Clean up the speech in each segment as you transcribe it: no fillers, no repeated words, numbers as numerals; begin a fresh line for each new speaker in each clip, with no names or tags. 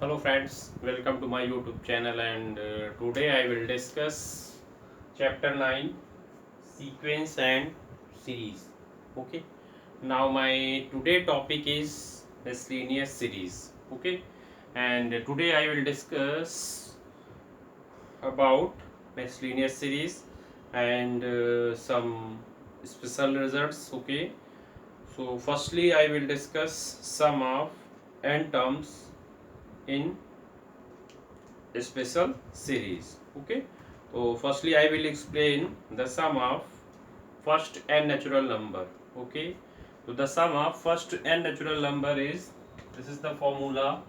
Hello friends, welcome to my YouTube channel and today I will discuss chapter 9 sequence and series. Okay, now my today topic is miscellaneous series. Okay, and today I will discuss about miscellaneous series and some special results. Okay, so firstly I will discuss sum of n terms in special series. Okay, so firstly I will explain the sum of first n natural number. Okay, so the sum of first n natural number is, this is the formula: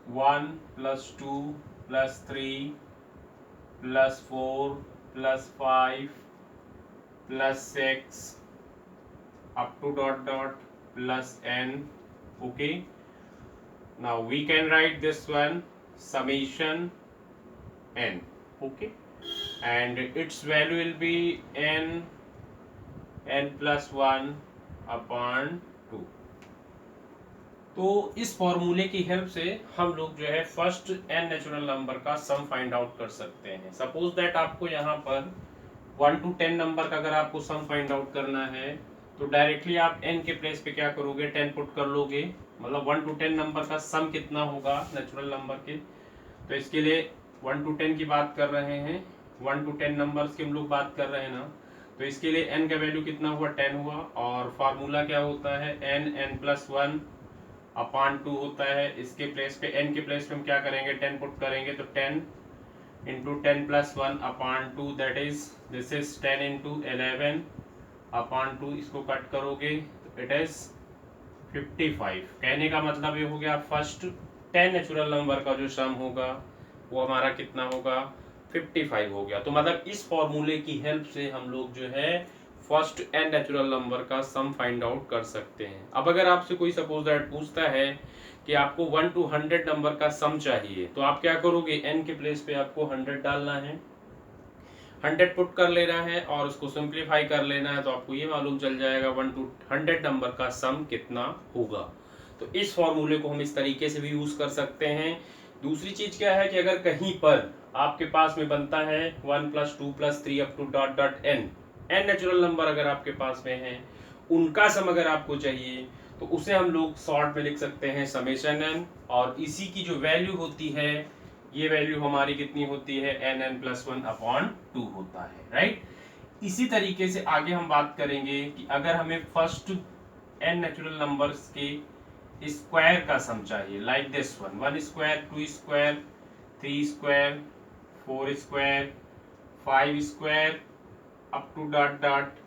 1 plus 2 plus 3 plus 4 plus 5 plus 6 up to dot dot plus n. Okay, now we can write this one summation n. Okay, and its value will be n plus 1 upon 2। तो इस फॉर्मूले की help से हम लोग जो है first n natural number का सम फाइंड आउट कर सकते हैं। सपोज दैट आपको यहाँ पर 1 to 10 नंबर का अगर आपको सम फाइंड आउट करना है तो डायरेक्टली आप n के प्लेस पे क्या करोगे, 10 पुट कर लोगे। मतलब 1 to 10 नंबर का सम कितना होगा नेचुरल नंबर के, तो इसके लिए 1 to 10 की बात कर रहे हैं, 1 to 10 नंबर्स की हम लोग बात कर रहे हैं ना, तो इसके लिए n का वैल्यू कितना हुआ, 10 हुआ। और फार्मूला क्या होता है, n प्लस 1 अपॉन 2 होता है। इसके प्लेस पे n के प्लेस पे हम क्या करेंगे, 10 पुट करेंगे, तो 10 into 10 plus 1 upon 2, that is this is 10 into 11 upon 2। इसको कट करोगे तो इट इज 55। कहने का मतलब ये हो गया फर्स्ट 10 नेचुरल नंबर का जो सम होगा वो हमारा कितना होगा, 55 हो गया। तो मतलब इस फॉर्मूले की हेल्प से हम लोग जो है फर्स्ट एन नेचुरल नंबर का सम फाइंड आउट कर सकते हैं। अब अगर आपसे कोई सपोज दैट पूछता है कि आपको 1 to 100 नंबर का सम चाहिए, तो आप क्या करोगे, एन के प्लेस पे आपको 100 डालना है, 100 पुट कर लेना है और उसको सिंप्लीफाई कर लेना है, तो आपको ये मालूम चल जाएगा 1 to 100 नंबर का सम कितना होगा। तो इस फॉर्मूले को हम इस तरीके से भी यूज कर सकते हैं। दूसरी चीज क्या है कि अगर कहीं पर आपके पास में बनता है 1 plus 2 plus 3 up to dot dot n, n natural number अगर आपके पास में है, उनका सम अगर आपको चाहिए तो उसे हम लोग शॉर्ट में लिख सकते हैं समेशन एन, और इसी की जो वैल्यू होती है, ये वैल्यू हमारी कितनी होती है, एन प्लस 1 अपॉन 2 होता है, राइट। इसी तरीके से आगे हम बात करेंगे कि अगर हमें फर्स्ट एन नेचुरल नंबर्स के स्क्वायर का सम चाहिए, like this one, 1 square, 2 square, 3 square, 4 square, 5 square up to dot dot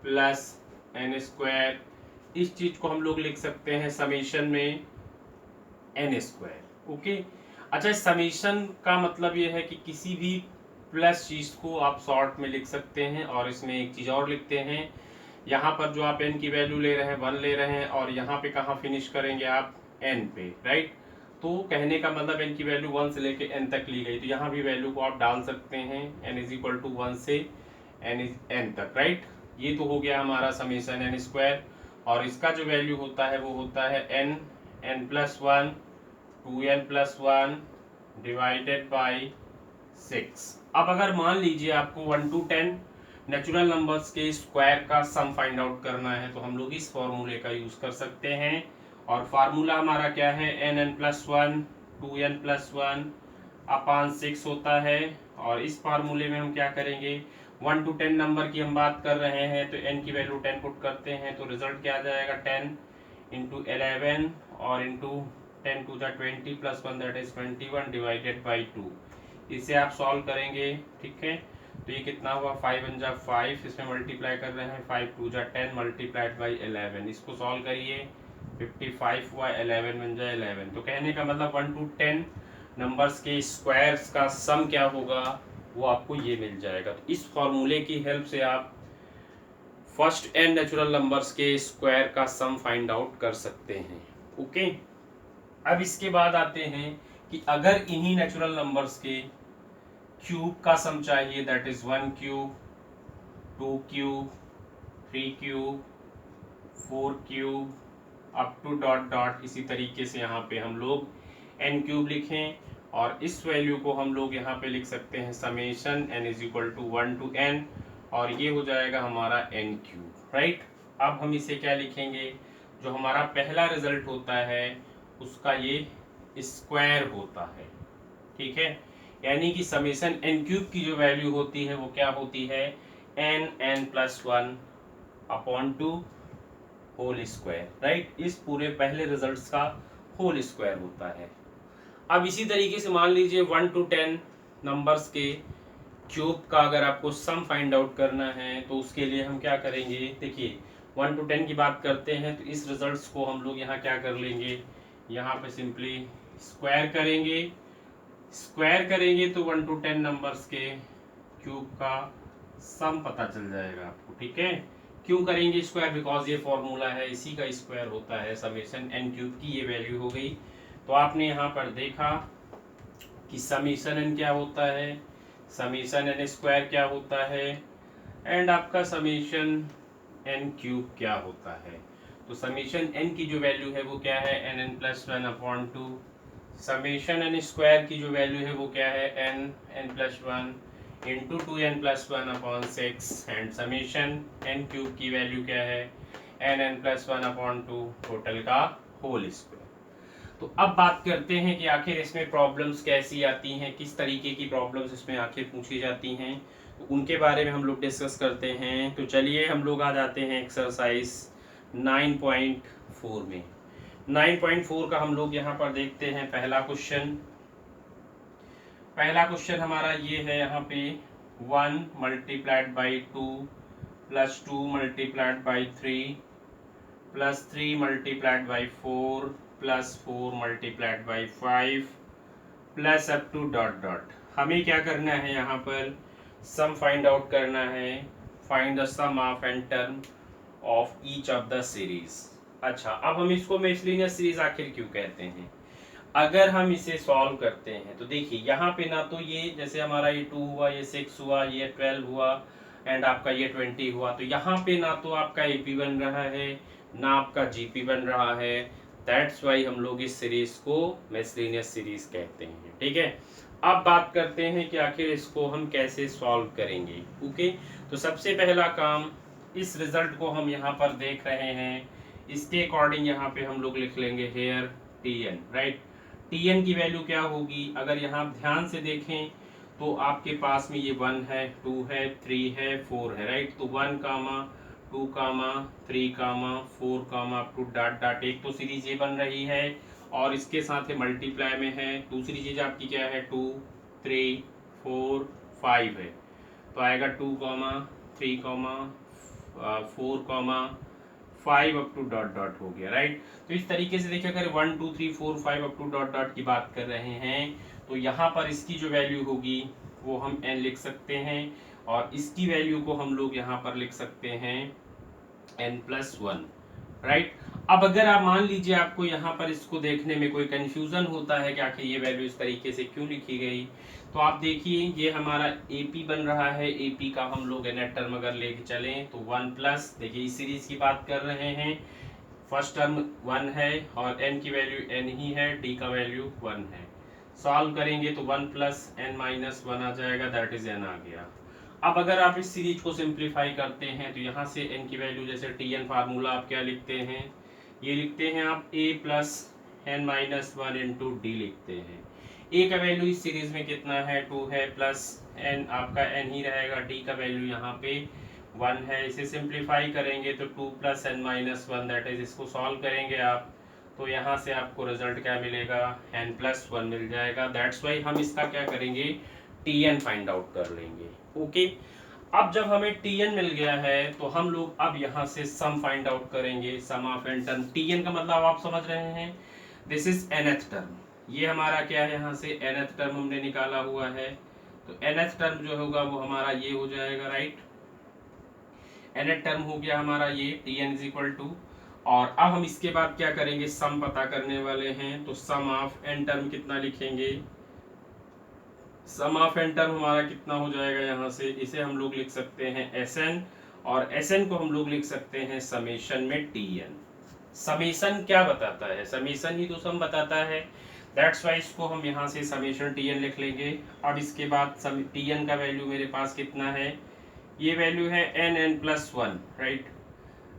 plus n square. इस चीज को हम लोग लिख सकते हैं समेशन में एन स्क्वायर। ओके, अच्छा, समेशन का मतलब ये है कि किसी भी प्लस चीज को आप शॉर्ट में लिख सकते हैं। और इसमें एक चीज और लिखते हैं, यहाँ पर जो आप एन की वैल्यू ले रहे हैं 1 ले रहे हैं, और यहाँ पे कहाँ फिनिश करेंगे आप, एन पे, राइट। तो कहने का मतलब एन की वैल्यू 1 से लेके एन तक ली गई, तो यहाँ भी वैल्यू को आप डाल सकते हैं, एन इज इक्वल टू 1 से एन तक, राइट। ये तो हो गया हमारा समेशन एन स्क्वायर, और इसका जो वैल्यू होता है वो होता है n plus 1 2n plus 1 divided by 6। अब अगर मान लीजिए आपको 1 to 10 नेचुरल नंबर्स के स्क्वायर का सम फाइंड आउट करना है, तो हम लोग इस फॉर्मूले का यूज कर सकते हैं। और फार्मूला हमारा क्या है, एन प्लस 1 2n प्लस 1 अपान 6 होता है। और इस फार्मूले में हम क्या करेंगे, 1 to 10 नंबर की हम बात कर रहे हैं, तो n की वैल्यू 10 पुट करते हैं, तो रिजल्ट क्या आ जाएगा, 10 इंटू 11 और into 10 to the 20 plus 1 that is 21 divided by 2। इसे आप सॉल्व करेंगे, ठीक है, तो ये कितना हुआ, 5 वन जा 5, इसमें मल्टीप्लाई कर रहे हैं, 5 2 जा 10 मल्टीप्लाइड बाई 11। इसको सॉल्व करिए, 55 हुआ, 11 बन जाए 11। तो कहने का मतलब 1 to 10 नंबर्स के स्क्वायर्स का सम क्या होगा, वो आपको ये मिल जाएगा। तो इस फॉर्मूले की हेल्प से आप फर्स्ट एन नेचुरल नंबर्स के स्क्वायर का सम फाइंड आउट कर सकते हैं। ओके, अब इसके बाद आते हैं कि अगर इन्हीं नेचुरल नंबर्स के क्यूब का सम चाहिए, that is 1 cube, 2 cube, 3 cube, 4 cube up to dot dot. इसी तरीके से यहाँ पे हम लोग एन क्यूब लिखें और इस वैल्यू को हम लोग यहाँ पे लिख सकते हैं summation n is equal to 1 to n और ये हो जाएगा हमारा एन क्यूब, राइट। अब हम इसे क्या लिखेंगे, जो हमारा पहला रिजल्ट होता है उसका ये स्क्वायर होता है, ठीक है। यानी कि समेशन एन क्यूब की जो वैल्यू होती है वो क्या होती है, n+1 upon 2 whole square, right. इस पूरे पहले रिजल्ट्स का होल स्क्वायर होता है। अब इसी तरीके से मान लीजिए 1 to 10 नंबर्स के क्यूब का अगर आपको सम फाइंड आउट करना है तो उसके लिए हम क्या करेंगे, देखिए 1 to 10 की बात करते हैं तो इस रिजल्ट्स को हम लोग यहाँ क्या कर लेंगे, यहाँ पे सिंपली स्क्वायर करेंगे। स्क्वायर करेंगे तो 1 to 10 नंबर्स के क्यूब का सम पता चल जाएगा आपको, ठीक है। क्यों करेंगे स्क्वायर, बिकॉज ये फॉर्मूला है, इसी का स्क्वायर होता है समेशन एन क्यूब की, ये वैल्यू हो गई। तो आपने यहाँ पर देखा कि समेशन एन क्या होता है, समेशन एन स्क्वायर क्या होता है एंड आपका समेशन एन क्यूब क्या होता है। तो समेशन एन की जो वैल्यू है वो क्या है, n+1 upon 2। Summation n square की जो वैल्यू है वो क्या है, n+1 into 2n+1 upon 6 and summation n cube की वैल्यू क्या है, n+1 अपॉन 2 टोटल का होल स्क्वायर। तो अब बात करते हैं कि आखिर इसमें प्रॉब्लम्स कैसी आती हैं, किस तरीके की प्रॉब्लम्स इसमें आखिर पूछी जाती हैं, तो उनके बारे में हम लोग डिस्कस करते हैं। तो चलिए हम लोग आ जाते हैं एक्सरसाइज 9.4 में। 9.4 का हम लोग यहाँ पर देखते हैं पहला क्वेश्चन। पहला क्वेश्चन हमारा ये है यहाँ पे 1 multiplied by 2 plus 2 multiplied by 3 plus 3 multiplied by 4 plus 4 multiplied by 5 plus up to dot dot. हमें क्या करना है, यहाँ पर सम फाइंड आउट करना है। Find the sum of n term of each of the series. अच्छा, अब हम इसको मिसलिनियस सीरीज आखिर क्यों कहते हैं, अगर हम इसे सॉल्व करते हैं तो देखिए यहाँ पे ना तो ये जैसे हमारा ये 2 हुआ, ये 6 हुआ, ये 12 हुआ एंड आपका ये 20 हुआ, तो यहाँ पे ना तो आपका एपी बन रहा है ना आपका जीपी बन रहा है। दैट्स वाई हम लोग इस सीरीज को मिसलिनियस सीरीज कहते हैं, ठीक है। अब बात करते हैं कि आखिर इसको हम कैसे सॉल्व करेंगे। ओके, तो सबसे पहला काम, इस रिजल्ट को हम यहाँ पर देख रहे हैं, इसके अकॉर्डिंग यहाँ पे हम लोग लिख लेंगे हेयर टीएन, राइट। टीएन की वैल्यू क्या होगी, अगर यहाँ ध्यान से देखें तो आपके पास में ये 1 है, 2 है, 3 है, 4 है, राइट। तो 1, 2, 3, 4 अप टू डॉट डॉट। एक तो सीरीज ये बन रही है और इसके साथ है मल्टीप्लाई में है। दूसरी चीज आपकी क्या है, 2, 3, 4, 5 है, तो आएगा 2, 3, 4, 5 अप टू डॉट डॉट हो गया, राइट। तो इस तरीके से देखिए, अगर 1, 2, 3, 4, 5 अप टू डॉट डॉट की बात कर रहे हैं तो यहाँ पर इसकी जो वैल्यू होगी वो हम n लिख सकते हैं और इसकी वैल्यू को हम लोग यहाँ पर लिख सकते हैं n+1, राइट। अब अगर आप मान लीजिए आपको यहाँ पर इसको देखने में कोई कंफ्यूजन होता है कि आखिर ये वैल्यू इस तरीके से क्यों लिखी गई, तो आप देखिए ये हमारा AP बन रहा है, AP का हम लोग nth टर्म अगर लेके चलें तो 1 प्लस, देखिए इस सीरीज की बात कर रहे हैं, फर्स्ट टर्म 1 है और n की वैल्यू n ही है, d का वैल्यू 1 है। सॉल्व करेंगे तो 1 प्लस n-1 आ जाएगा, दैट इज n आ गया। अब अगर आप इस सीरीज को सिंप्लीफाई करते हैं तो यहाँ से n की वैल्यू, जैसे tn फार्मूला आप क्या लिखते हैं, ये लिखते हैं आप a plus n-1 into D लिखते हैं। a का वैल्यू इस सीरीज में कितना है, 2 है, प्लस n आपका n ही रहेगा, d का वैल्यू यहाँ पे 1 है। इसे सिंप्लीफाई करेंगे तो 2 प्लस n-1, दैट इज, इसको सॉल्व करेंगे आप तो यहाँ से आपको रिजल्ट क्या मिलेगा, n+1 मिल जाएगा। दैट्स वाई हम इसका क्या करेंगे, tn फाइंड आउट कर लेंगे। ओके, अब जब हमें tn मिल गया है तो हम लोग अब यहाँ से सम फाइंड आउट करेंगे, सम ऑफ एन टर्म। tn का मतलब आप समझ रहे हैं, दिस इज nth टर्म, ये हमारा क्या है, यहाँ से nth टर्म हमने निकाला हुआ है, तो nth टर्म जो होगा वो हमारा ये हो जाएगा, राइट। nth टर्म हो गया हमारा ये tn इज इक्वल टू, और अब हम इसके बाद क्या करेंगे, सम पता करने वाले हैं, तो सम ऑफ एन टर्म कितना लिखेंगे, सम ऑफ एन टर्म हमारा कितना हो जाएगा, यहाँ से इसे हम लोग लिख सकते हैं Sn और Sn को हम लोग लिख सकते हैं समेशन में Tn। समेशन क्या बताता है, समेशन ही तो सम बताता है। दैट्स वाई इसको हम यहाँ से समेशन टी एन लिख लेंगे। अब इसके बाद टी एन का वैल्यू मेरे पास कितना है, ये वैल्यू है n n plus one, right.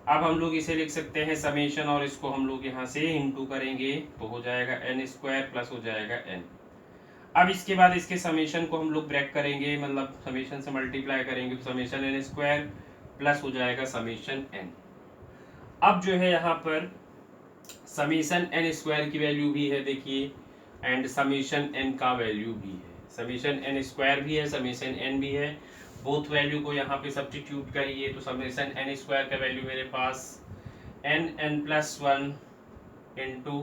अब हम लोग इसे लिख सकते हैं समेशन, और इसको हम लोग यहाँ से इंटू करेंगे तो हो जाएगा एन स्क्वायर प्लस हो जाएगा एन। अब इसके बाद इसके समेशन को हम लोग ब्रेक करेंगे, मतलब समेशन से मल्टीप्लाई करेंगे तो समेशन एन स्क्वायर प्लस हो जाएगा समेशन एन। अब जो है यहाँ पर समेशन एन स्क्वायर की वैल्यू भी है देखिए, एंड समेशन एन का वैल्यू भी है। समेशन एन स्क्वायर भी है, समेशन एन भी है, बोथ वैल्यू को यहाँ पे सब्स्टिट्यूट करिए तो समेशन एन स्क्वायर का वैल्यू मेरे पास n n plus one into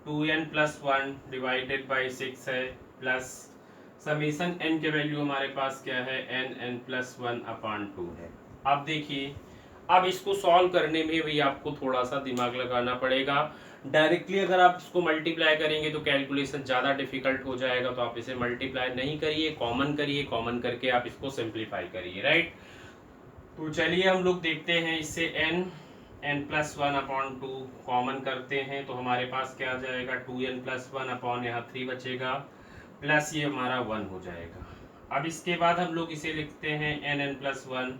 two n plus one divided by six है, प्लस समेशन एन के वैल्यू हमारे पास क्या है, n n plus one upon two है। अब देखिए, अब इसको सॉल्व करने में भी आपको थोड़ा सा दिमाग लगाना पड़ेगा। डायरेक्टली अगर आप इसको मल्टीप्लाई करेंगे तो कैलकुलेशन ज़्यादा डिफिकल्ट हो जाएगा, तो आप इसे मल्टीप्लाई नहीं करिए, कॉमन करिए, कॉमन करके आप इसको सिंप्लीफाई करिए, राइट। तो चलिए हम लोग देखते हैं, इससे n n plus one upon two common करते हैं तो हमारे पास क्या आ जाएगा, two n plus one upon यहाँ थ्री बचेगा, प्लस ये हमारा वन हो जाएगा। अब इसके बाद हम लोग इसे लिखते हैं n n plus one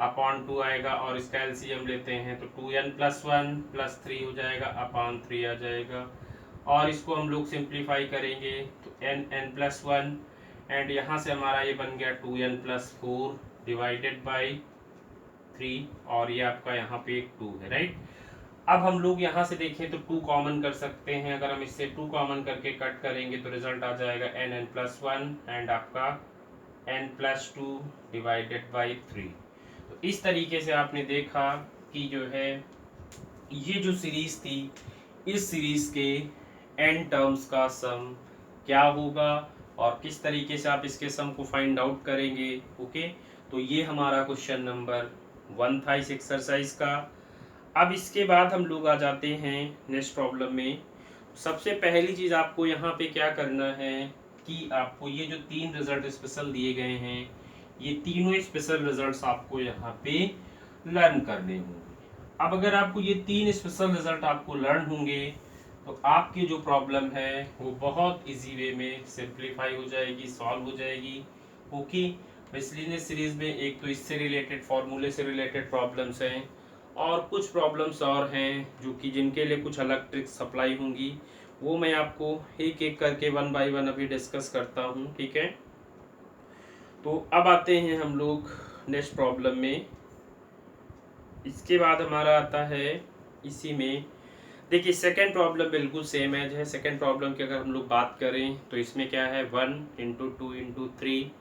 upon two आएगा, और इसका एलसीएम लेते हैं तो two n plus one plus three हो जाएगा अपॉन थ्री आ जाएगा, और इसको हम लोग सिंप्लीफाई करेंगे तो n n plus one, and यहाँ से हमारा ये बन गया two n plus four divided by three, और ये आपका यहाँ पे एक टू है, राइट। अब हम लोग यहाँ से देखें तो टू कॉमन कर सकते हैं, अगर हम इससे टू कॉमन करके कट करेंगे तो रिजल्ट आ जाएगा n n plus one and आपका n plus two divided by three. तो इस तरीके से आपने देखा कि जो है ये जो सीरीज थी, इस सीरीज के एन टर्म्स का सम क्या होगा और किस तरीके से आप इसके सम को फाइंड आउट करेंगे, ओके। तो ये हमारा क्वेश्चन नंबर वन था इस एक्सरसाइज का। अब इसके बाद हम लोग आ जाते हैं नेक्स्ट प्रॉब्लम में। सबसे पहली चीज़ आपको यहाँ पे क्या करना है कि आपको ये जो तीन रिजल्ट स्पेशल दिए गए हैं, ये तीनों स्पेशल रिजल्ट्स आपको यहाँ पे लर्न करने होंगे। अब अगर आपको ये तीन स्पेशल रिजल्ट आपको लर्न होंगे तो आपकी जो प्रॉब्लम है वो बहुत इजी वे में सिंप्लीफाई हो जाएगी, सॉल्व हो जाएगी, ओके। मिसलिनियस सीरीज में एक तो इससे रिलेटेड, फॉर्मूले से रिलेटेड प्रॉब्लम्स हैं, और कुछ प्रॉब्लम्स और हैं जो कि जिनके लिए कुछ अलग ट्रिक्स अप्लाई होंगी, वो मैं आपको एक एक करके वन बाय वन अभी डिस्कस करता हूँ, ठीक है। तो अब आते हैं हम लोग नेक्स्ट प्रॉब्लम में। इसके बाद हमारा आता है इसी में, देखिए सेकेंड प्रॉब्लम बिल्कुल सेम है। जो है सेकेंड प्रॉब्लम की अगर हम लोग बात करें तो इसमें क्या है, one into two into three,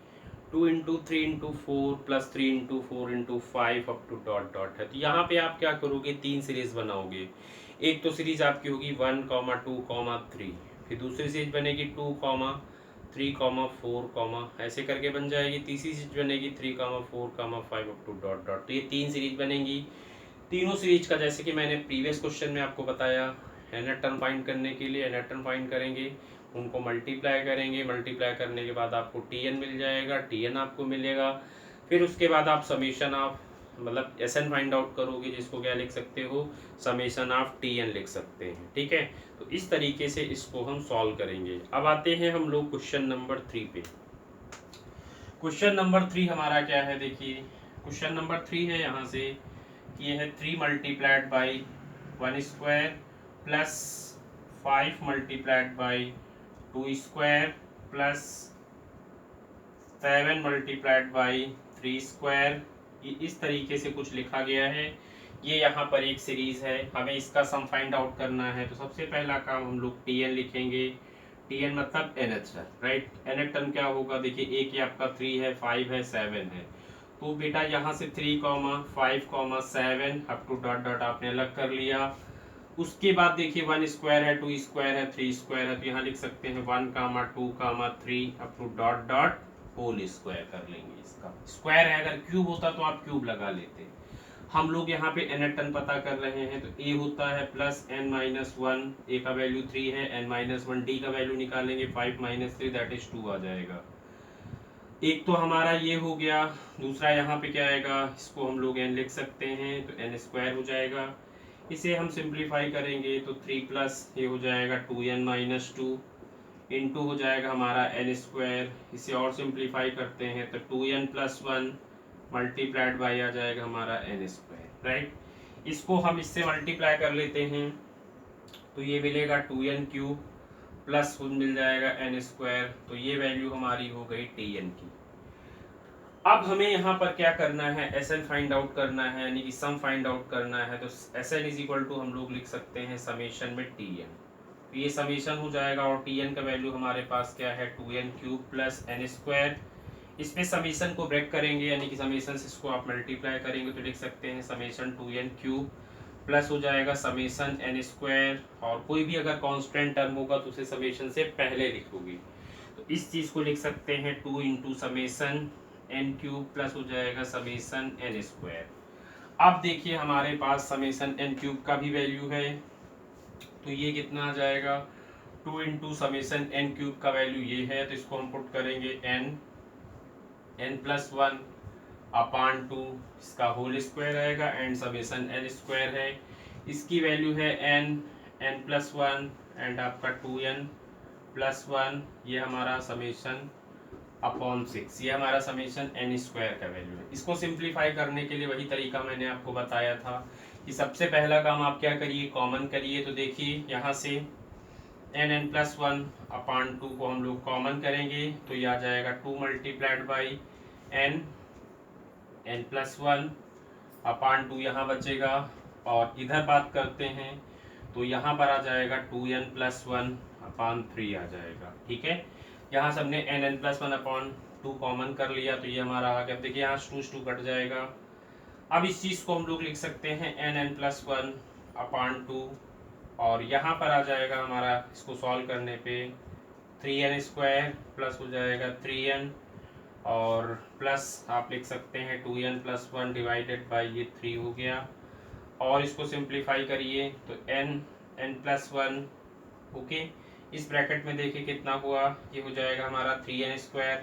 two into three into four plus three into four into five up to dot dot है। तो यहाँ पे आप क्या करोगे, तीन सीरीज बनाओगे। एक तो सीरीज आपकी होगी one comma two comma three, फिर दूसरी सीरीज बनेगी two comma three comma four comma, ऐसे करके बन जाएगी। तीसरी सीरीज बनेगी three comma four comma five up to dot dot. तो ये तीन सीरीज बनेगी। तीनों सीरीज का जैसे कि मैंने प्रीवियस क्वेश्चन में आपको बताया, nth टर्म फाइंड करने के लिए nth टर्म फाइंड करेंगे, उनको मल्टीप्लाई करेंगे, मल्टीप्लाई करने के बाद आपको tn मिल जाएगा, tn आपको मिलेगा। फिर उसके बाद आप समेशन ऑफ, मतलब एसएन फाइंड आउट करोगे, जिसको क्या लिख सकते हो, समेशन ऑफ tn लिख सकते हैं, ठीक है। तो इस तरीके से इसको हम सॉल्व करेंगे। अब आते हैं हम लोग क्वेश्चन नंबर थ्री पे। क्वेश्चन नंबर थ्री हमारा क्या है, देखिए क्वेश्चन नंबर थ्री है यहाँ से, ये है three multiplied by one square plus five multiplied by two square plus seven multiplied by three square. ये इस तरीके से कुछ लिखा गया है। ये यहाँ पर एक सीरीज है, हमें इसका सम फाइंड आउट करना है। तो सबसे पहला काम हम लोग टी एन लिखेंगे। टी एन मतलब nth term, right. nth term क्या होगा, देखिए एक ही आपका थ्री है, फाइव है, सेवन है। तो बेटा यहाँ से three comma five comma seven up to dot dot आपने अलग कर लिया। उसके बाद देखिए वन स्क्वायर है, टू स्क्वायर है, थ्री स्क्वायर है, तो यहाँ लिख सकते हैं one comma two comma three up to dot dot whole square कर लेंगे। इसका स्क्वायर है, अगर क्यूब होता तो आप क्यूब लगा लेते। हम लोग यहाँ पे nth टर्म पता कर रहे हैं, तो a होता है plus n minus one, A का वैल्यू थ्री है, n माइनस वन, डी का वैल्यू निकालेंगे five minus three that is two आ जाएगा। एक तो हमारा ये हो गया। दूसरा यहाँ पे क्या आएगा, इसको हम लोग n लिख सकते हैं, तो n स्क्वायर हो जाएगा। इसे हम सिंप्लीफाई करेंगे तो थ्री प्लस ये हो जाएगा two n minus two, into हो जाएगा हमारा एन स्क्वायर। इसे और सिंप्लीफाई करते हैं तो 2n+1 मल्टीप्लाइड बाई आ जाएगा हमारा एन स्क्वायर, राइट। इसको हम इससे मल्टीप्लाई कर लेते हैं तो ये मिलेगा 2n³ प्लस मिल जाएगा एन स्क्वायर, तो ये वैल्यू हमारी हो गई tn की। अब हमें यहाँ पर क्या करना है, Sn फाइंड आउट करना है, यानी कि सम फाइंड आउट करना है। तो Sn इज इक्वल टू हम लोग लिख सकते हैं समेशन में Tn। तो ये समेशन हो जाएगा और Tn का वैल्यू हमारे पास क्या है 2n³ प्लस एन स्क्वायर। इसमें समेशन को ब्रेक करेंगे, यानी कि समेशन से इसको आप मल्टीप्लाई करेंगे तो लिख सकते हैं समेशन 2n³ प्लस हो जाएगा समेशन एन स्क्वायर। और कोई भी अगर कांस्टेंट टर्म होगा तो उसे समेशन से पहले लिखोगे, तो इस चीज को लिख सकते हैं 2 इंटू समेशन n³ प्लस हो जाएगा समेशन एन स्क्वायर। अब देखिए हमारे पास समेशन n³ का भी वैल्यू है, तो ये कितना आ जाएगा 2 इंटू समेशन n³ का वैल्यू ये है, तो इसको हम पुट करेंगे n+1 अपान 2, इसका होल स्क्वायर आएगा एंड समेशन n स्क्वायर है, इसकी वैल्यू है n+1 एंड आपका 2n+1, ये हमारा समेशन अपॉन 6, ये हमारा समेशन एन स्क्वायर का वैल्यू है। इसको सिंप्लीफाई करने के लिए वही तरीका मैंने आपको बताया था कि सबसे पहला काम आप क्या करिए, कॉमन करिए। तो देखिए यहाँ से n+1 अपान 2 को हम लोग कॉमन करेंगे तो ये आ जाएगा 2 मल्टीप्लाइड बाई n+1 अपान 2 यहाँ बचेगा, और इधर बात करते हैं तो यहाँ पर आ जाएगा 2n+1 अपान 3 आ जाएगा, ठीक है। यहाँ सबने n+1 अपॉन 2 कॉमन कर लिया तो ये हमारा आ गया। देखिए यहाँ 2 कट जाएगा। अब इस चीज़ को हम लोग लिख सकते हैं n+1 अपान 2, और यहाँ पर आ जाएगा हमारा, इसको सॉल्व करने पे 3n² प्लस हो जाएगा 3n, और प्लस आप लिख सकते हैं 2n+1 डिवाइडेड बाई ये 3 हो गया, और इसको सिंप्लीफाई करिए तो n+1, ओके। इस ब्रैकेट में देखिए कितना हुआ, ये हो जाएगा हमारा 3n²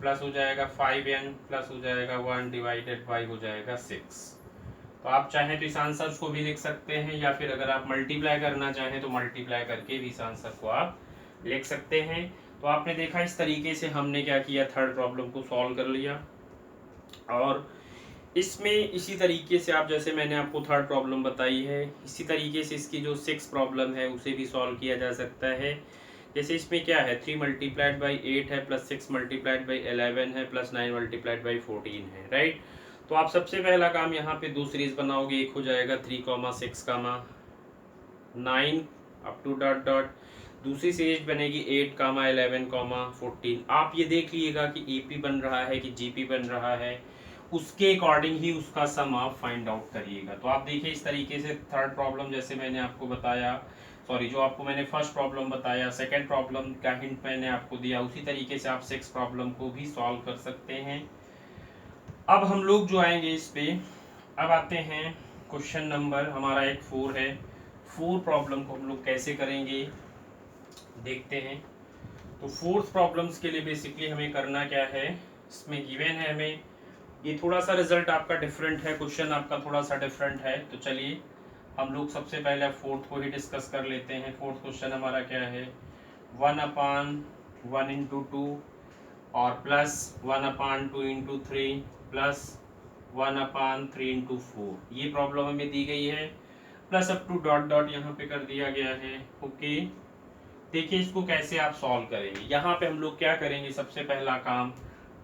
प्लस हो जाएगा 5n प्लस हो जाएगा 1 डिवाइडेड बाई हो जाएगा 6। तो आप चाहें तो इस आंसर को भी लिख सकते हैं, या फिर अगर आप मल्टीप्लाई करना चाहें तो मल्टीप्लाई करके भी इस आंसर को आप लिख सकते हैं। तो आपने देखा इस तरीके से हमने क्या किया, थर्ड प्रॉब्लम को सॉल्व कर लिया। और इसमें इसी तरीके से आप, जैसे मैंने आपको थर्ड प्रॉब्लम बताई है, इसी तरीके से इसकी जो 6 प्रॉब्लम है उसे भी सॉल्व किया जा सकता है। जैसे इसमें क्या है, 3 मल्टीप्लाइड बाई 8 है, प्लस 6 मल्टीप्लाइड बाई 11 है, प्लस 9 मल्टीप्लाइड बाई 14 है, राइट। तो आप सबसे पहला काम यहाँ पे 2 सीरीज बनाओगे, एक हो जाएगा 3, 6, 9 अप टू डॉट डॉट, दूसरी सीरीज बनेगी 8, 11, 14। आप ये देख लीजिएगा कि ईपी बन रहा है कि जीपी बन रहा है, उसके अकॉर्डिंग ही उसका सम आप फाइंड आउट करिएगा। तो आप देखिए इस तरीके से थर्ड प्रॉब्लम जैसे मैंने आपको बताया, सॉरी जो आपको मैंने फर्स्ट प्रॉब्लम बताया, सेकंड प्रॉब्लम का हिंट मैंने आपको दिया, उसी तरीके से आप 6 प्रॉब्लम को भी सॉल्व कर सकते हैं। अब हम लोग जो आएंगे इस पे, अब आते हैं क्वेश्चन नंबर हमारा एक 4 है। 4 प्रॉब्लम को हम लोग कैसे करेंगे देखते हैं। तो 4th प्रॉब्लम्स के लिए बेसिकली हमें करना क्या है, इसमें गिवन है हमें, ये थोड़ा सा रिजल्ट आपका डिफरेंट है, क्वेश्चन आपका थोड़ा सा डिफरेंट है। तो चलिए हम लोग सबसे पहले 4th को ही डिस्कस कर लेते हैं। 4th क्वेश्चन हमारा क्या है, 1/1 इंटू 2 और प्लस 1/2 इंटू 3 प्लस 1/3 इंटू 4, ये प्रॉब्लम हमें दी गई है। Plus up to dot dot यहाँ पे कर दिया गया है, ओके। देखिए इसको कैसे आप सॉल्व करेंगे। यहाँ पे हम लोग क्या करेंगे, सबसे पहला काम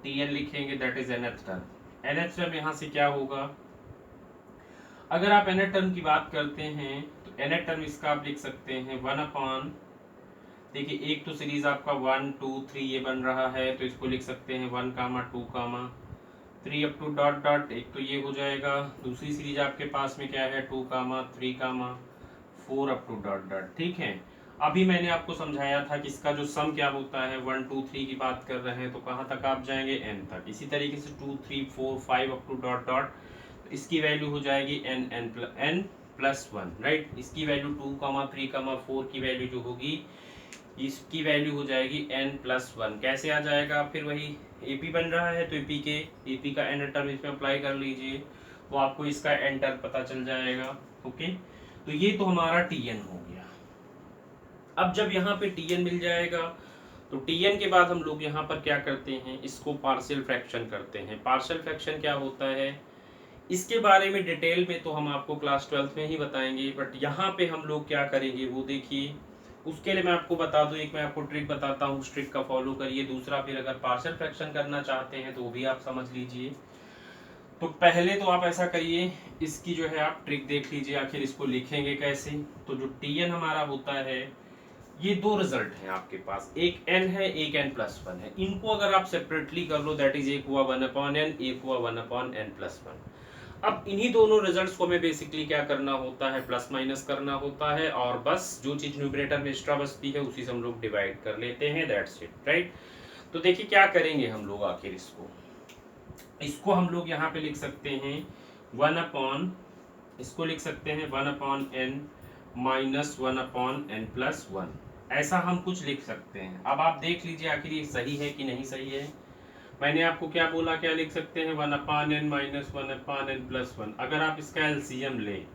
Tn लिखेंगे, that is nth term. nth term यहाँ से क्या होगा, अगर आप nth टर्म की बात करते हैं तो nth टर्म इसका आप लिख सकते हैं 1/, देखिए एक तो सीरीज आपका 1, 2, 3 ये बन रहा है, तो इसको लिख सकते हैं 1, 2, 3 अप टू डॉट डॉट, एक तो ये हो जाएगा। दूसरी सीरीज आपके पास में क्या है 2, 3, 4 अप टू डॉट डॉट, ठीक है। अभी मैंने आपको समझाया था कि इसका जो सम क्या होता है, 1, 2, 3 की बात कर रहे हैं तो कहाँ तक आप जाएंगे, n तक। इसी तरीके से 2, 3, 4, 5 अप टू डॉट डॉट, इसकी वैल्यू हो जाएगी n+1, राइट। इसकी वैल्यू 2, 3, 4 की वैल्यू जो होगी, इसकी वैल्यू हो जाएगी n+1। कैसे आ जाएगा, फिर वही एपी बन रहा है तो एपी का n टर्म इसमें अप्लाई कर लीजिए, तो आपको इसका n टर्म पता चल जाएगा, ओके। तो ये तो हमारा Tn हो गया। अब जब यहाँ पे Tn मिल जाएगा तो Tn के बाद हम लोग यहाँ पर क्या करते हैं, इसको पार्शियल फ्रैक्शन करते हैं। पार्शियल फ्रैक्शन क्या होता है, इसके बारे में डिटेल में तो हम आपको क्लास 12th में ही बताएंगे, बट यहाँ पे हम लोग क्या करेंगे वो देखिए। उसके लिए मैं आपको बता दूं, एक मैं आपको ट्रिक बताता हूँ, उस ट्रिक का फॉलो करिए। दूसरा, फिर अगर पार्शियल फ्रैक्शन करना चाहते हैं तो वो भी आप समझ लीजिए। तो पहले तो आप ऐसा करिए, इसकी जो है आप ट्रिक देख लीजिए, आखिर इसको लिखेंगे कैसे। तो जो Tn हमारा होता है, ये दो रिजल्ट हैं आपके पास, एक n है, एक n+1 है। इनको अगर आप सेपरेटली कर लो, दैट इज एक हुआ 1/n, एक हुआ 1/n+1। अब इन्हीं दोनों रिजल्ट्स को हमें बेसिकली क्या करना होता है, प्लस माइनस करना होता है, और बस जो चीज न्यूमरेटर में एक्स्ट्रा बचती है उसी से हम लोग डिवाइड कर लेते हैं, दैट्स इट, राइट। तो देखिए क्या करेंगे हम लोग, आखिर इसको हम लोग यहाँ पे लिख सकते हैं 1/, इसको लिख सकते हैं 1/n माइनस 1/n+1, ऐसा हम कुछ लिख सकते हैं। अब आप देख लीजिए आखिर ये सही है कि नहीं सही है। मैंने आपको क्या बोला, क्या लिख सकते हैं 1/n माइनस 1/n+1। अगर आप इसका एलसीएम लें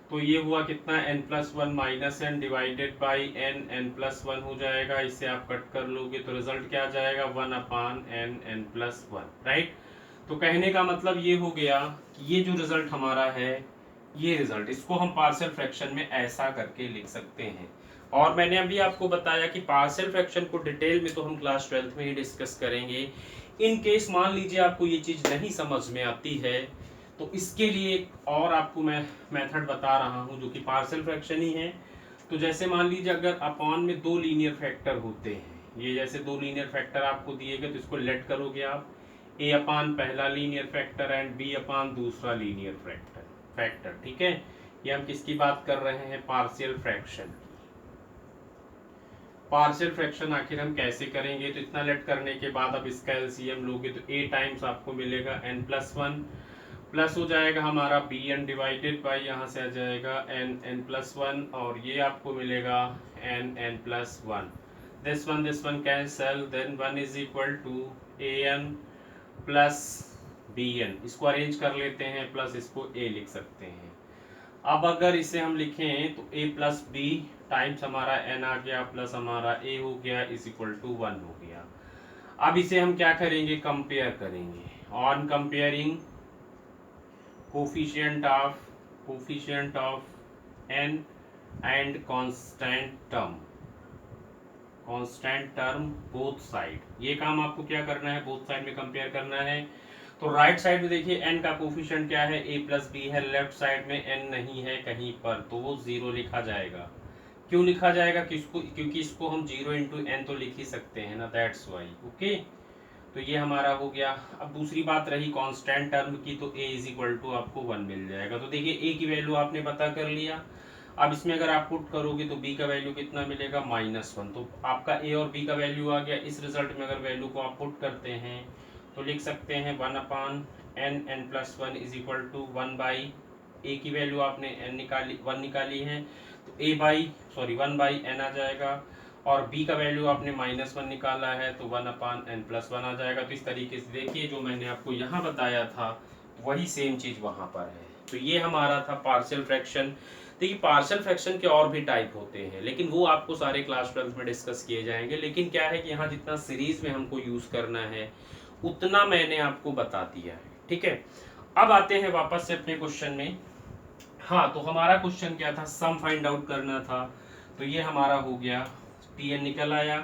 तो ये हुआ कितना, n+1 minus n divided by n+1 हो जाएगा। इसे आप कट कर लोगे तो रिजल्ट क्या आ जाएगा, 1/n+1, राइट। तो कहने का मतलब ये हो गया कि ये जो रिजल्ट हमारा है, ये रिजल्ट, इसको हम पार्शियल फ्रैक्शन में ऐसा करके लिख सकते हैं। और मैंने अभी आपको बताया कि पार्शियल फ्रैक्शन को डिटेल में तो हम क्लास 12th में ही डिस्कस करेंगे। इन केस मान लीजिए आपको ये चीज़ नहीं समझ में आती है, तो इसके लिए एक और आपको मैं मेथड बता रहा हूँ जो कि पार्शियल फ्रैक्शन ही है। तो जैसे मान लीजिए अगर अपॉन में दो लीनियर फैक्टर होते हैं, ये जैसे दो लीनियर फैक्टर आपको दिए गए, तो इसको लेट करोगे आप a अपान पहला लीनियर फैक्टर एंड b अपान दूसरा लीनियर फैक्टर, ठीक है। ये हम किसकी बात कर रहे हैं, पार्शियल फ्रैक्शन की। पार्शियल फ्रैक्शन आखिर हम कैसे करेंगे, तो इतना लेट करने के बाद अब इसका एलसीएम लोगे तो a टाइम्स आपको मिलेगा n+1, प्लस हो जाएगा हमारा bn डिवाइडेड बाई, यहाँ से आ जाएगा n+1, और ये आपको मिलेगा n+1। This one cancel, then 1 is equal to an plus bn, इसको अरेंज कर लेते हैं, प्लस इसको a लिख सकते हैं। अब अगर इसे हम लिखें तो a प्लस b टाइम्स हमारा n आ गया, प्लस हमारा a हो गया, इज इक्वल टू 1 हो गया। अब इसे हम क्या करेंगे, कंपेयर करेंगे। On comparing coefficient of n and constant term both side, ये काम आपको क्या करना है, बोथ साइड में कंपेयर करना है। तो राइट साइड में देखिए n का कोफिशिएंट क्या है, a प्लस बी है, लेफ्ट साइड में n नहीं है कहीं पर, तो वो 0 लिखा जाएगा। क्यों लिखा जाएगा, क्योंकि इसको हम 0 इंटू n तो लिख ही सकते हैं ना, दैट्स वाई, ओके। तो ये हमारा हो गया। अब दूसरी बात रही कांस्टेंट टर्म की, तो a इज इक्वल टू आपको 1 मिल जाएगा। तो देखिए a की वैल्यू आपने पता कर लिया। अब इसमें अगर आप पुट करोगे तो b का वैल्यू कितना मिलेगा, -1। तो आपका a और b का वैल्यू आ गया। इस रिजल्ट में अगर वैल्यू को आप पुट करते हैं तो लिख सकते हैं 1/n+1 is equal to 1/a की वैल्यू आपने n निकाली है, तो 1/n आ जाएगा, और b का वैल्यू आपने -1 निकाला है, तो 1/n+1 आ जाएगा। तो इस तरीके से देखिए जो मैंने आपको यहाँ बताया था वही सेम चीज़ वहाँ पर है। तो ये हमारा था पार्शियल फ्रैक्शन। देखिए पार्शियल फ्रैक्शन के और भी टाइप होते हैं, लेकिन वो आपको सारे क्लास 12 में डिस्कस किए जाएंगे। लेकिन क्या है कि यहाँ जितना सीरीज में हमको यूज़ करना है उतना मैंने आपको बता दिया है, ठीक है। अब आते हैं वापस से अपने क्वेश्चन में। हाँ, तो हमारा क्वेश्चन क्या था, सम फाइंड आउट करना था। तो ये हमारा हो गया, Tn निकल आया।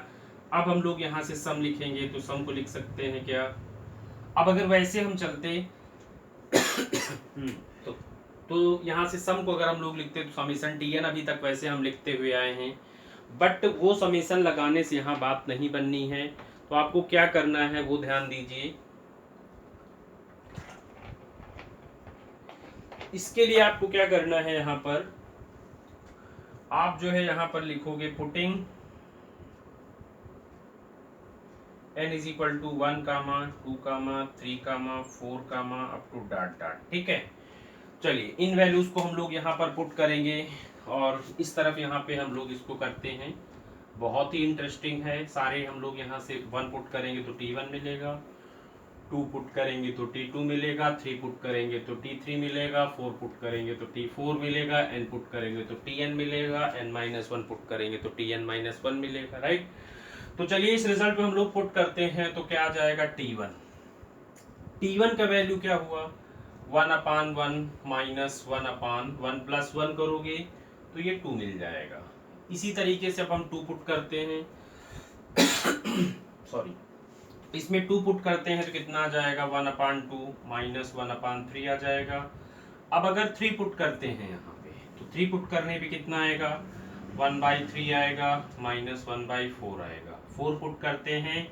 अब हम लोग यहाँ से सम लिखेंगे, तो सम को लिख सकते हैं क्या, अब अगर वैसे हम चलते तो यहाँ से सम को अगर हम लोग लिखते तो समीशन Tn अभी तक वैसे हम लिखते हुए आए हैं, बट वो समीशन लगाने से यहाँ बात नहीं बननी है। तो आपको क्या करना है वो ध्यान दीजिए। इसके लिए आपको क्या करना है, यहाँ पर आप जो है यहाँ पर लिखोगे putting n is equal to 1, 2, 3, 4 up to dot, ठीक है। चलिए इन वैल्यूज को हम लोग यहाँ पर पुट करेंगे, और इस तरफ यहाँ पे हम लोग इसको करते हैं। बहुत ही इंटरेस्टिंग है। सारे हम लोग यहाँ से 1 पुट करेंगे तो T1 मिलेगा, 2 पुट करेंगे तो T2 मिलेगा, 3 पुट करेंगे तो T3 मिलेगा, 4 पुट करेंगे तो T4 मिलेगा, n पुट करेंगे तो Tn मिलेगा, n-1 पुट करेंगे तो Tn-1 मिलेगा, राइट। तो चलिए इस रिजल्ट पे हम लोग पुट करते हैं, तो क्या आ जाएगा T1 का वैल्यू क्या हुआ 1/1 माइनस 1/1 प्लस 1 करोगे तो ये 2 मिल जाएगा। इसी तरीके से अब हम 2 पुट करते हैं सॉरी, इसमें 2 पुट करते हैं तो कितना आ जाएगा 1/2 माइनस 1/3 आ जाएगा। अब अगर 3 पुट करते हैं यहाँ पे तो 3 पुट करने पे कितना आएगा 1/3 आएगा माइनस 1/4 आएगा। 4 पुट करते हैं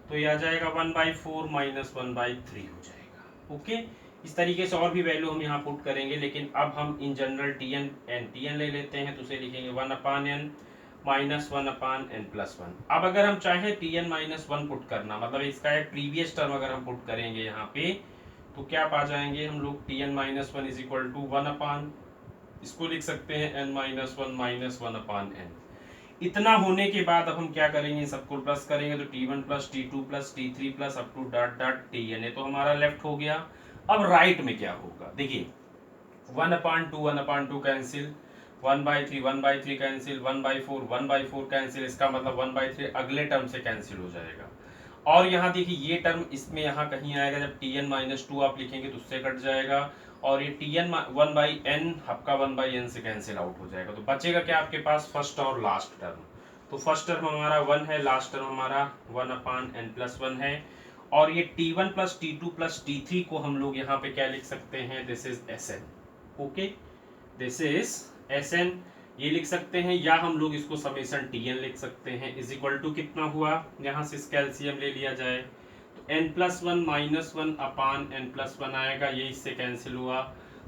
तो ये आ जाएगा 1/4 माइनस 1/3 हो जाएगा। ओके, इस तरीके से और भी वैल्यू हम यहाँ पुट करेंगे, लेकिन अब हम इन जनरल Tn ले लेते हैं, तो उसे लिखेंगे 1/n माइनस 1/n प्लस 1। अब अगर हम चाहें Tn माइनस 1 पुट करना, मतलब इसका एक प्रीवियस टर्म अगर हम पुट करेंगे यहाँ पे, तो क्या पा जाएंगे हम लोग Tn minus 1 is equal to 1/, इसको लिख सकते हैं n माइनस 1 माइनस 1/n। इतना होने के बाद अब हम क्या करेंगे, सबको प्लस करेंगे तो T1 plus T2 plus T3 plus up to dot dot Tn। तो हमारा लेफ्ट हो गया। अब राइट में क्या होगा, देखिए 1/2 कैंसिल, 1/3 1/3 कैंसिल, 1/4 1/4 कैंसिल, इसका मतलब 1/3 अगले टर्म से कैंसिल हो जाएगा। और यहाँ देखिए ये टर्म इसमें यहाँ कहीं आएगा, जब Tn माइनस 2 आप लिखेंगे तो उससे कट जाएगा, और ये Tn 1/n आपका 1/n से कैंसिल आउट हो जाएगा। तो बचेगा क्या आपके पास, फर्स्ट और लास्ट टर्म। तो फर्स्ट टर्म हमारा 1 है, लास्ट टर्म हमारा 1/n प्लस 1 है। और ये T1 plus T2 plus T3 को हम लोग यहाँ पे क्या लिख सकते हैं, this is Sn। Okay, this is Sn ये लिख सकते हैं, या हम लोग इसको समेशन Tn लिख सकते हैं, इज इक्वल टू कितना हुआ, यहाँ से कैल्सियम ले लिया जाए तो n+1 माइनस 1/n+1 आएगा, ये इससे कैंसिल हुआ,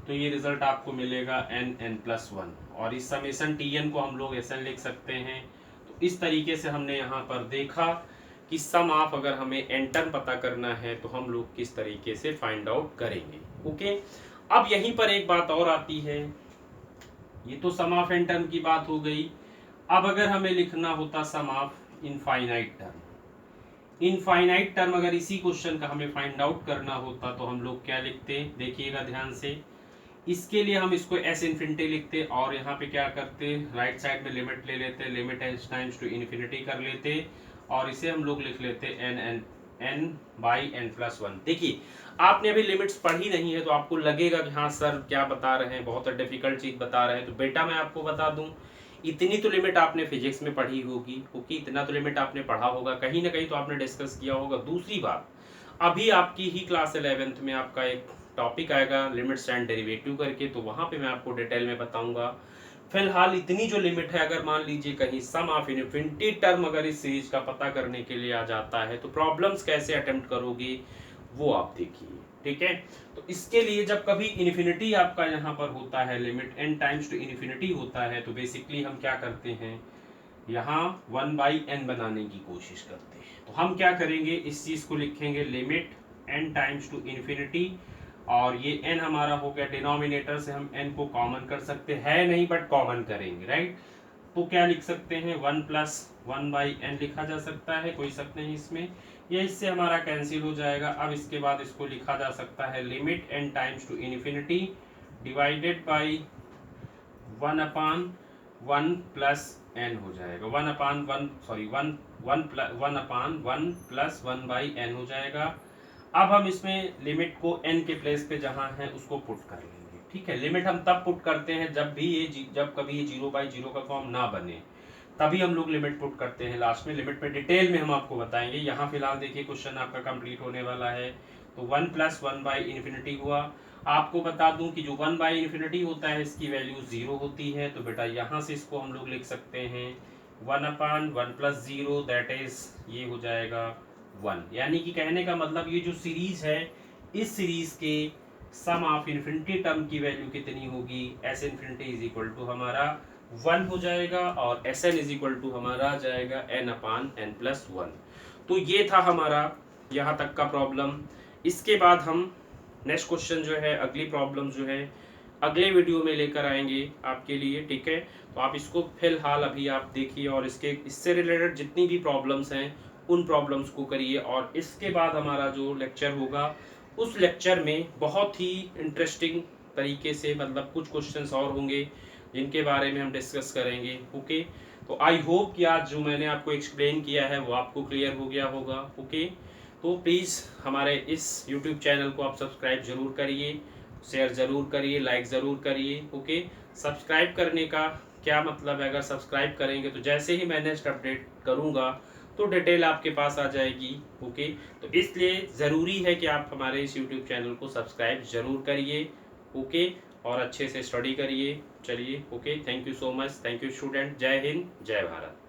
तो ये रिजल्ट आपको मिलेगा n+1। और इस समेशन Tn को हम लोग Sn लिख सकते हैं। तो इस तरीके से हमने यहाँ पर देखा कि सम ऑफ अगर हमें n टर्म पता करना है तो हम लोग किस तरीके से फाइंड आउट करेंगे। ओके, अब यहीं पर एक बात और आती है, ये तो सम ऑफ n टर्म की बात हो गई। अब अगर हमें लिखना होता sum of infinite term, infinite term अगर इसी क्वेश्चन का हमें फाइंड आउट करना होता तो हम लोग क्या लिखते, देखिएगा ध्यान से। इसके लिए हम इसको s इन्फिनिटी लिखते, और यहाँ पे क्या करते, राइट साइड में लिमिट ले लेते, limit s times to infinity कर लेते, और इसे हम लोग लिख लेते n/n+1। देखिए आपने अभी लिमिट्स पढ़ी नहीं है तो आपको लगेगा कि हाँ सर क्या बता रहे हैं, बहुत डिफिकल्ट चीज बता रहे हैं। तो बेटा मैं आपको बता दूं, इतनी तो लिमिट आपने फिजिक्स में पढ़ी होगी, क्योंकि इतना तो लिमिट आपने पढ़ा होगा, कहीं ना कहीं तो आपने डिस्कस किया होगा। दूसरी बात, अभी आपकी ही क्लास 11th में आपका एक टॉपिक आएगा लिमिट्स एंड डेरिवेटिव करके, तो वहां पे मैं आपको डिटेल में बताऊंगा। फिलहाल इतनी जो लिमिट है, अगर मान लीजिए कहीं सम ऑफ इन्फिनिटी टर्म अगर इस सीरीज का पता करने के लिए आ जाता है तो प्रॉब्लम्स कैसे अटेम्प्ट करोगे वो आप देखिए, ठीक है। तो इसके लिए जब कभी इन्फिनिटी आपका यहाँ पर होता है, limit n times to infinity होता है, तो बेसिकली हम क्या करते हैं, यहाँ 1/n बनाने की कोशिश करते हैं। तो हम क्या करेंगे, इस चीज को लिखेंगे limit n times to infinity, और ये n हमारा हो गया, डिनोमिनेटर से हम n को कॉमन कर सकते हैं नहीं, बट कॉमन करेंगे, राइट। तो क्या लिख सकते हैं, 1 + 1/n लिखा जा सकता है, कोई शक नहीं इसमें, ये इससे हमारा कैंसिल हो जाएगा। अब इसके बाद इसको लिखा जा सकता है limit n times to infinity divided by 1/1 plus n हो जाएगा, 1/1 सॉरी 1/1 प्लस 1/n हो जाएगा। अब हम इसमें लिमिट को n के प्लेस पे जहां है उसको पुट कर लेंगे, ठीक है। लिमिट हम तब पुट करते हैं जब कभी ये 0/0 का फॉर्म ना बने, तभी हम लोग लिमिट पुट करते हैं लास्ट में। लिमिट पे डिटेल में हम आपको बताएंगे। यहाँ फिलहाल देखिए क्वेश्चन आपका कंप्लीट होने वाला है। तो 1 + 1/∞ हुआ। आपको बता दूं कि जो 1/∞ होता है इसकी वैल्यू 0 होती है, तो बेटा यहाँ से इसको हम लोग लिख सकते हैं 1/1 + 0 दैट इज ये हो जाएगा 1। यानी कि कहने का मतलब ये जो सीरीज है, इस सीरीज के सम ऑफ इन्फिनिटी टर्म की वैल्यू कितनी होगी, S∞ = हमारा 1 हो जाएगा, और Sn = हमारा आ जाएगा n/n+1। तो ये था हमारा यहाँ तक का प्रॉब्लम। इसके बाद हम नेक्स्ट क्वेश्चन जो है, अगली प्रॉब्लम जो है अगले वीडियो में लेकर आएंगे आपके लिए, ठीक है। तो आप इसको फिलहाल अभी आप देखिए, और इससे रिलेटेड जितनी भी प्रॉब्लम्स हैं उन प्रॉब्लम्स को करिए। और इसके बाद हमारा जो लेक्चर होगा उस लेक्चर में बहुत ही इंटरेस्टिंग तरीके से, मतलब कुछ क्वेश्चंस और होंगे जिनके बारे में हम डिस्कस करेंगे, ओके। तो आई होप कि आज जो मैंने आपको एक्सप्लेन किया है वो आपको क्लियर हो गया होगा। ओके, तो प्लीज़ हमारे इस यूट्यूब चैनल को आप सब्सक्राइब ज़रूर करिए, शेयर ज़रूर करिए, लाइक ज़रूर करिए। ओके, सब्सक्राइब करने का क्या मतलब है, अगर सब्सक्राइब करेंगे तो जैसे ही मैं नेक्स्ट अपडेट करूँगा तो डिटेल आपके पास आ जाएगी। ओके, तो इसलिए ज़रूरी है कि आप हमारे इस यूट्यूब चैनल को सब्सक्राइब ज़रूर करिए। ओके, और अच्छे से स्टडी करिए। चलिए, okay, thank you so much, thank you student. जय हिंद, जय भारत।